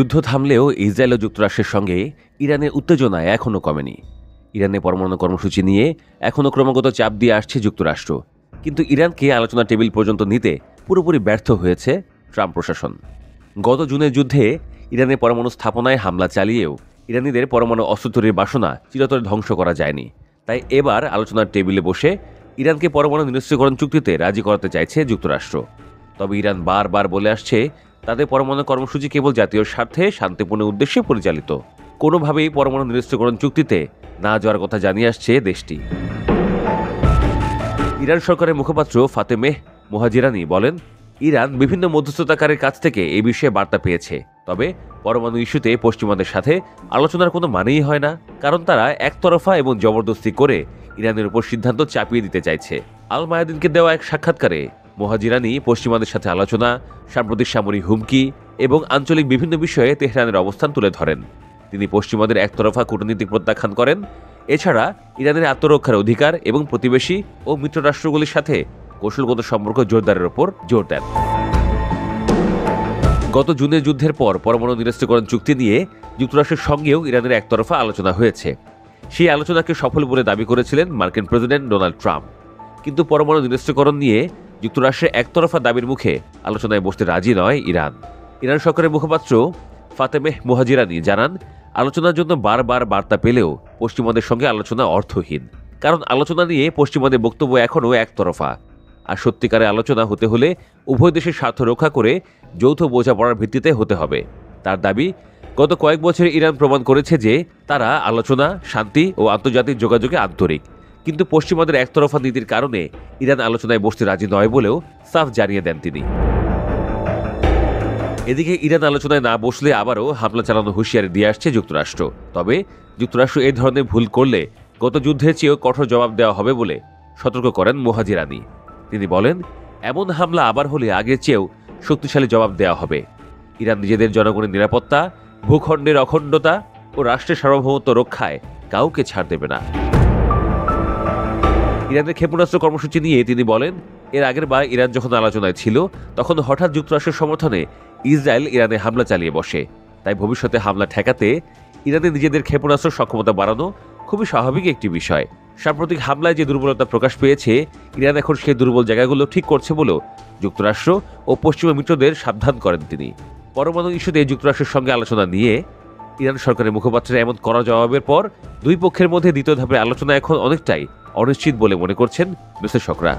যুদ্ধ থামলেও ইসরায়েল ও যুক্তরাষ্ট্রের সঙ্গে ইরানের উত্তেজনা এখনও কমেনি। ইরানের পরমাণু কর্মসূচি নিয়ে এখনও ক্রমাগত চাপ দিয়ে আসছে যুক্তরাষ্ট্র, কিন্তু ইরানকে আলোচনা টেবিল পর্যন্ত নিতে পুরোপুরি ব্যর্থ হয়েছে ট্রাম্প প্রশাসন। গত জুনের যুদ্ধে ইরানের পরমাণু স্থাপনায় হামলা চালিয়েও ইরানিদের পরমাণু অস্ত্র তৈরির বাসনা চিরতরে ধ্বংস করা যায়নি। তাই এবার আলোচনার টেবিলে বসে ইরানকে পরমাণু নিরস্ত্রীকরণ চুক্তিতে রাজি করাতে চাইছে যুক্তরাষ্ট্র। তবে ইরান বারবার বলে আসছে তাদের পরমাণু কর্মসূচি কেবল জাতীয় স্বার্থে শান্তিপূর্ণ উদ্দেশ্যে পরিচালিত, কোনোভাবেই পরমাণু নিরস্ত্রীকরণ চুক্তিতে না যাওয়ার কথা জানিয়ে আসছে দেশটি। ইরান সরকারের মুখপাত্র ফাতেমেহ মোহাজিরানি বলেন, ইরান বিভিন্ন মধ্যস্থতাকারীর কাছ থেকে এই বিষয়ে বার্তা পেয়েছে, তবে পরমাণু ইস্যুতে পশ্চিমাদের সাথে আলোচনার কোনো মানেই হয় না, কারণ তারা একতরফা এবং জবরদস্তি করে ইরানের উপর সিদ্ধান্ত চাপিয়ে দিতে চাইছে। আল মায়াদিনকে দেওয়া এক সাক্ষাৎকারে মোহাজিরানি পশ্চিমাদের সাথে আলোচনা, সাম্প্রতিক সামরিক হুমকি এবং আঞ্চলিক বিভিন্ন বিষয়ে তেহরানের অবস্থান তুলে ধরেন। তিনি পশ্চিমাদের একতরফা কূটনীতিক প্রত্যাখ্যান করেন। এছাড়া ইরানের আত্মরক্ষার অধিকার এবং প্রতিবেশী ও মিত্ররাষ্ট্রগুলির সাথে কৌশলগত সম্পর্ক জোরদারের ওপর জোর দেন। গত জুনের যুদ্ধের পর পরমাণু নিরস্ত্রীকরণ চুক্তি নিয়ে যুক্তরাষ্ট্রের সঙ্গেও ইরানের একতরফা আলোচনা হয়েছে। সেই আলোচনাকে সফল বলে দাবি করেছিলেন মার্কিন প্রেসিডেন্ট ডোনাল্ড ট্রাম্প। কিন্তু পরমাণু নিরস্ত্রীকরণ নিয়ে যুক্তরাষ্ট্রের একতরফা দাবির মুখে আলোচনায় বসতে রাজি নয় ইরান। ইরান সরকারের মুখপাত্র ফাতেমেহ মোহাজিরানি জানান, আলোচনার জন্য বারবার বার্তা পেলেও পশ্চিমাদের সঙ্গে আলোচনা অর্থহীন, কারণ আলোচনা নিয়ে পশ্চিমাদের বক্তব্য এখনও একতরফা। আর সত্যিকারের আলোচনা হতে হলে উভয় দেশের স্বার্থ রক্ষা করে যৌথ বোঝাপড়ার ভিত্তিতে হতে হবে। তার দাবি, গত কয়েক বছরে ইরান প্রমাণ করেছে যে তারা আলোচনা, শান্তি ও আন্তর্জাতিক যোগাযোগে আন্তরিক, কিন্তু পশ্চিমাদের একতরফা নীতির কারণে ইরান আলোচনায় বসতে রাজি নয় বলেও সাফ জানিয়ে দেন তিনি। এদিকে ইরান আলোচনায় না বসলে আবারও হামলা চালানোর হুঁশিয়ারি দিয়ে আসছে যুক্তরাষ্ট্র। তবে যুক্তরাষ্ট্র এই ধরনের ভুল করলে গত যুদ্ধের চেয়েও কঠোর জবাব দেওয়া হবে বলে সতর্ক করেন মোহাজিরানি। তিনি বলেন, এমন হামলা আবার হলে আগের চেয়েও শক্তিশালী জবাব দেওয়া হবে। ইরান নিজেদের জনগণের নিরাপত্তা, ভূখণ্ডের অখণ্ডতা ও রাষ্ট্রের সার্বভৌমত্ব রক্ষায় কাউকে ছাড় দেবে না। ইরানের ক্ষেপণাস্ত্র কর্মসূচি নিয়ে তিনি বলেন, এর আগের বার ইরান যখন আলোচনায় ছিল তখন হঠাৎ যুক্তরাষ্ট্রের সমর্থনে ইসরায়েল ইরানে হামলা চালিয়ে বসে। তাই ভবিষ্যতে হামলা ঠেকাতে ইরানের নিজেদের ক্ষেপণাস্ত্র সক্ষমতা বাড়ানো খুবই স্বাভাবিক একটি বিষয়। সাম্প্রতিক হামলায় যে দুর্বলতা প্রকাশ পেয়েছে, ইরান এখন সেই দুর্বল জায়গাগুলো ঠিক করছে বলেও যুক্তরাষ্ট্র ও পশ্চিমা মিত্রদের সাবধান করেন তিনি। পরমাণু ইস্যুতে যুক্তরাষ্ট্রের সঙ্গে আলোচনা নিয়ে ইরান সরকারের মুখপাত্রের এমন কড়া জবাবের পর দুই পক্ষের মধ্যে দ্বিতীয় ধাপের আলোচনা এখন অনেকটাই অনিশ্চিত বলে মনে করছেন বিশ্লেষকরা।